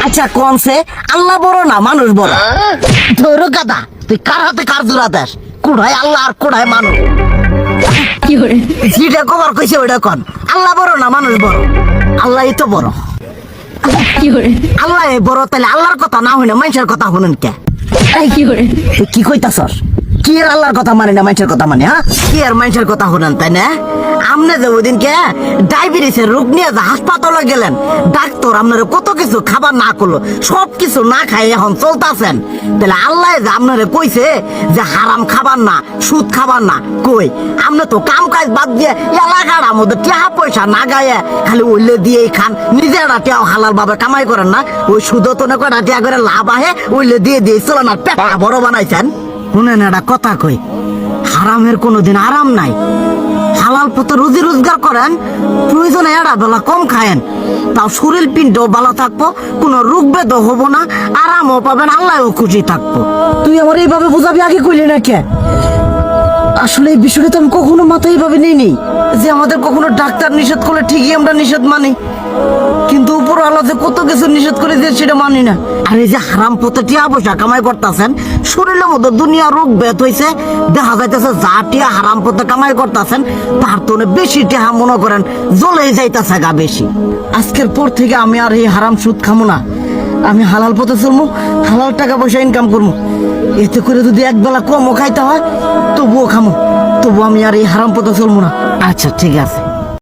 আচ্ছা কোনছে আল্লাহ বড় না মানুষ বড়? ধরো গাদা, তুই কার হাতে কার জোড়া দেশ? কোড়ায় আল্লাহ আর কোড়ায় মানুষ। যেটা কবার কইছে ওইটা কন। আল্লাহ বড় না মানুষ বড়? আল্লাহই তো বড়। আল্লাহ বড়, তাহলে আল্লাহর কথা না হইনা মানুষের কথা শুনেন কে? তুই কি কইতাছস? কি আর আল্লাহর কথা মানে না মানুষের কথা মানে? হ্যাঁ, কি আর মানুষের কথা শুনেন তাই না? আমনে যে ওই দিনকে ডায়াবেটিসের রোগ নিয়ে যে হাসপাতালে গেলেন, ডাক্তার আপনার কত কিছু খাবার না করলো, সব কিছু না খাই এখন চলতেছেন। তাহলে আল্লাহ যে আপনারে কইছে যে হারাম খাবার না, সুদ খাবার না, কই আপনি তো কাম কাজ বাদ দিয়ে এলাকার আমাদের টাকা পয়সা না গায়ে খালি ওইলে দিয়েই খান, নিজেরা টেও হালাল ভাবে কামাই করেন না, ওই সুদও তো না করে টিয়া করে লাভ আহে ওইলে দিয়ে দিয়ে চলেন আর পেটা বড় বানাইছেন। শুনেন একটা কথা কই, হারামের কোনোদিন আরাম নাই। হালাল পথে রুজি রোজগার করেন, প্রয়োজনে এড়া বেলা কম খায়েন, তাও শরীর পিণ্ডও ভালো থাকবো, কোনো রোগ বেদও হবো না, আরামও পাবেন, আল্লাহও খুশি থাকবো। তুই আমার এইভাবে বুঝাবি আগে কইলি না কে? আসলে এই বিষয়টা তো আমি কখনো মাথায় এইভাবে নিইনি যে আমাদের কখনো ডাক্তার নিষেধ করলে ঠিকই আমরা নিষেধ মানি, কিন্তু উপর আল্লাহ যে কত কিছু নিষেধ করে দিয়ে সেটা মানি না। আর এই যে হারাম পথে টিয়া পয়সা কামাই করতেছেন, শরীরের মধ্যে দুনিয়া রোগ ব্যাত হয়েছে, দেখা যাইতেছে যা টিয়া হারাম পথে কামাই করতেছেন তার তো বেশি টিয়া মনে করেন জ্বলে যাইতেছে গা বেশি। আজকের পর থেকে আমি আর এই হারাম সুদ খামো না, আমি হালাল পথে চলবো, হালাল টাকা পয়সা ইনকাম করবো। এতে করে যদি একবেলা কমও খাইতে হয় তবুও খামো, তবু আমি আর এই হারাম পথে চলবো না। আচ্ছা ঠিক আছে।